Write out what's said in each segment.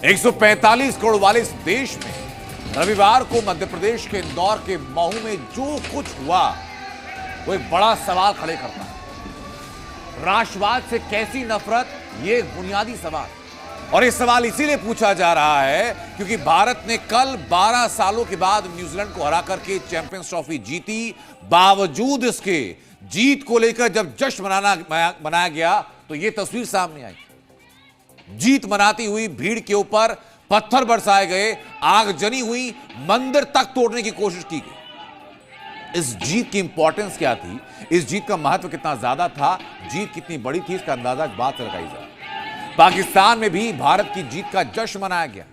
145 करोड़ वाले इस देश में रविवार को मध्य प्रदेश के इंदौर के महू में जो कुछ हुआ वो एक बड़ा सवाल खड़े करता है। राष्ट्रवाद से कैसी नफरत, ये एक बुनियादी सवाल, और ये सवाल इसीलिए पूछा जा रहा है क्योंकि भारत ने कल 12 सालों के बाद न्यूजीलैंड को हरा करके चैंपियंस ट्रॉफी जीती। बावजूद इसके जीत को लेकर जब जश्न मनाया गया तो यह तस्वीर सामने आई। जीत मनाती हुई भीड़ के ऊपर पत्थर बरसाए गए, आगजनी हुई, मंदिर तक तोड़ने की कोशिश की गई। इस जीत की इंपॉर्टेंस क्या थी, इस जीत का महत्व कितना ज्यादा था, जीत कितनी बड़ी थी, इसका अंदाजा इस बात से लगाई जाए। पाकिस्तान में भी भारत की जीत का जश्न मनाया गया।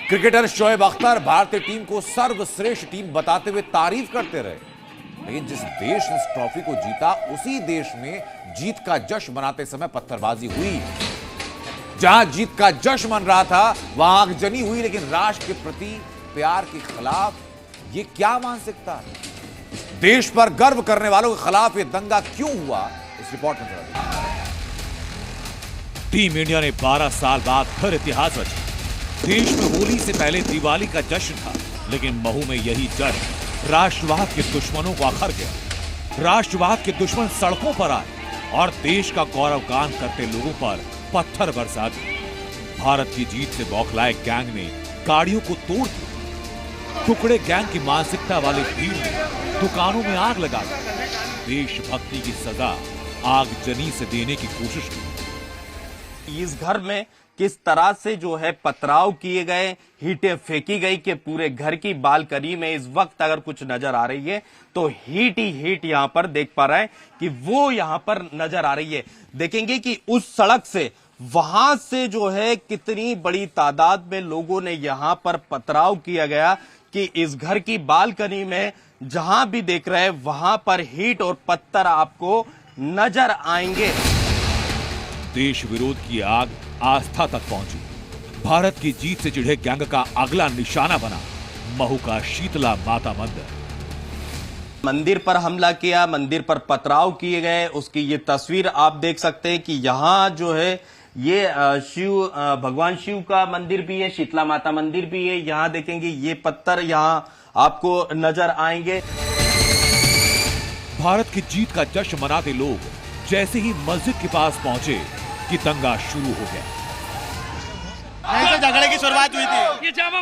क्रिकेटर शोएब अख्तर भारतीय टीम को सर्वश्रेष्ठ टीम बताते हुए तारीफ करते रहे, लेकिन जिस देश ने इस ट्रॉफी को जीता उसी देश में जीत का जश्न मनाते समय पत्थरबाजी हुई। जहां जीत का जश्न मन रहा था वहां आगजनी हुई, लेकिन राष्ट्र के प्रति प्यार के खिलाफ यह क्या मानसिकता है? देश पर गर्व करने वालों के खिलाफ यह दंगा क्यों हुआ, इस रिपोर्ट में जरा टीम इंडिया ने 12 साल बाद फिर इतिहास रचा। देश में होली से पहले दिवाली का जश्न था, लेकिन महू में यही जश्न राष्ट्रवाद के दुश्मनों को आखर गया। राष्ट्रवाद के दुश्मन सड़कों पर आए और देश का गौरव गान करते लोगों पर पत्थर बरसा दिए। भारत की जीत से बौखलाए गैंग ने गाड़ियों को तोड़ दिया। टुकड़े गैंग की मानसिकता वाली भीड़ ने दुकानों में आग लगा दी। देशभक्ति की सजा आगजनी से देने की कोशिश की। इस घर में किस तरह से जो है पथराव किए गए, हीटें फेंकी गई कि पूरे घर की बालकनी में इस वक्त अगर कुछ नजर आ रही है तो हीट ही हीट यहां पर देख पा रहे हैं कि वो यहां पर नजर आ रही है। देखेंगे कि उस सड़क से वहां से जो है कितनी बड़ी तादाद में लोगों ने यहां पर पथराव किया गया कि इस घर की बालकनी में जहां भी देख रहे हैं वहां पर हीट और पत्थर आपको नजर आएंगे। देश विरोध की आग आस्था तक पहुंची। भारत की जीत से चिढ़े गैंग का अगला निशाना बना महू का शीतला माता मंदिर। मंदिर पर हमला किया, मंदिर पर पथराव किए गए, उसकी ये तस्वीर आप देख सकते हैं कि यहाँ जो है ये भगवान शिव का मंदिर भी है, शीतला माता मंदिर भी है। यहाँ देखेंगे ये पत्थर यहाँ आपको नजर आएंगे। भारत की जीत का जश्न मनाते लोग जैसे ही मस्जिद के पास पहुंचे कि दंगा शुरू हो गया। यहीं से झगड़े की शुरुआत हुई थी। ये जामा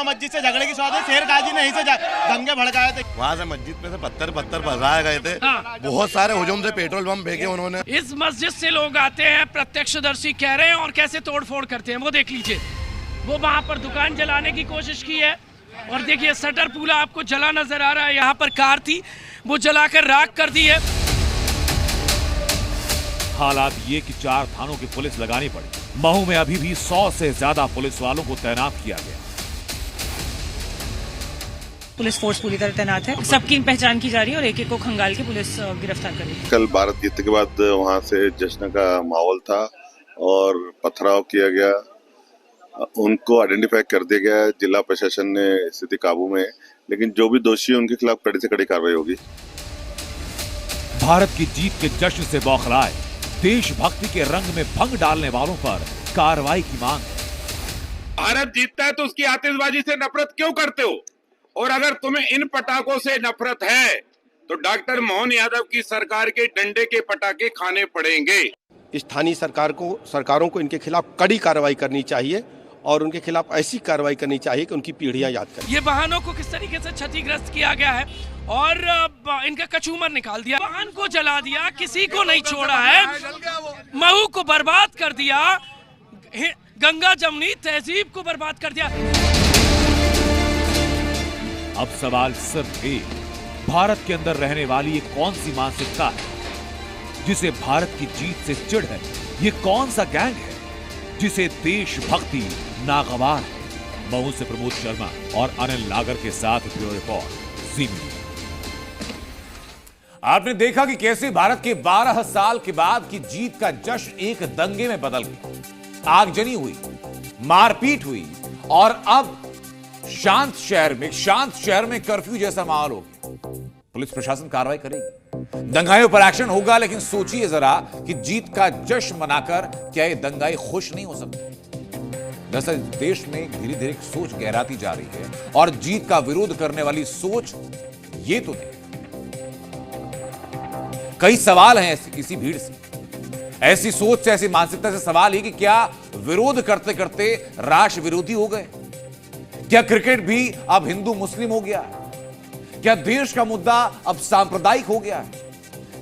मस्जिद से झगड़े की शुरुआत हुई। शेर गाजी ने यहीं से दंगे भड़काए थे। वहाँ से मस्जिद में से पत्थर बरसाए गए थे। बहुत सारे हुजूम से पेट्रोल बम फेंके उन्होंने। इस मस्जिद से लोग आते हैं, प्रत्यक्षदर्शी कह रहे हैं, और कैसे तोड़फोड़ करते हैं वो देख लीजिए। वो वहाँ पर दुकान जलाने की कोशिश की है और देखिए शटर पूरा आपको जला नजर आ रहा है। यहाँ पर कार थी वो जलाकर राख कर दी है। हालात ये कि 4 थानों की पुलिस लगानी पड़ी। महू में अभी भी 100 से ज्यादा पुलिस वालों को तैनात किया गया। पुलिस फोर्स पूरी तरह तैनात है, सबकी पहचान की जा रही है और एक-एक को खंगाल के पुलिस गिरफ्तार कर रही है। कल भारत जीतने के बाद वहां से जश्न का माहौल था और पथराव किया गया, उनको आइडेंटिफाई कर दिया गया। जिला प्रशासन ने स्थिति काबू में, लेकिन जो भी दोषी है उनके खिलाफ कड़ी से कड़ी कार्रवाई होगी। भारत की जीत के जश्न से बौखलाए देशभक्ति के रंग में भंग डालने वालों पर कार्रवाई की मांग। भारत जीतता है तो उसकी आतिशबाजी से नफरत क्यों करते हो? और अगर तुम्हें इन पटाखों से नफरत है तो डॉक्टर मोहन यादव की सरकार के डंडे के पटाखे खाने पड़ेंगे। स्थानीय सरकारों को इनके खिलाफ कड़ी कार्रवाई करनी चाहिए और उनके खिलाफ ऐसी कार्रवाई करनी चाहिए कि उनकी पीढ़ियां याद करें। ये वाहनों को किस तरीके से क्षतिग्रस्त किया गया है और इनका कचूमर निकाल दिया, वाहन को जला दिया, किसी को नहीं छोड़ा है, महू को बर्बाद कर दिया, गंगा जमुनी तहजीब को बर्बाद कर दिया। अब सवाल सिर्फ एक, भारत के अंदर रहने वाली ये कौन सी मानसिकता है जिसे भारत की जीत से चिढ़ है? ये कौन सा गैंग है जिसे देशभक्ति नागवार है? महू से प्रमोद शर्मा और अनिल नागर के साथ ब्यूरो रिपोर्ट जी मीडिया। आपने देखा कि कैसे भारत के 12 साल के बाद की जीत का जश्न एक दंगे में बदल गया। आगजनी हुई, मारपीट हुई और अब शांत शहर में कर्फ्यू जैसा माहौल हो गया। पुलिस प्रशासन कार्रवाई करेगी, दंगाइयों पर एक्शन होगा, लेकिन सोचिए जरा कि जीत का जश्न मनाकर क्या ये दंगाई खुश नहीं हो सकते? दरअसल देश में धीरे धीरे एक सोच गहराती जा रही है और जीत का विरोध करने वाली सोच ये तो नहीं। कई सवाल हैं इसी भीड़ से, ऐसी सोच से, ऐसी मानसिकता से सवाल है कि क्या विरोध करते करते राष्ट्र विरोधी हो गए? क्या क्रिकेट भी अब हिंदू मुस्लिम हो गया? क्या देश का मुद्दा अब सांप्रदायिक हो गया?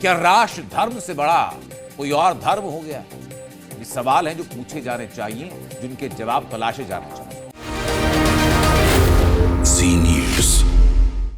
क्या राष्ट्र धर्म से बड़ा कोई और धर्म हो गया? ये सवाल हैं जो पूछे जाने चाहिए, जिनके जवाब तलाशे जाने चाहिए।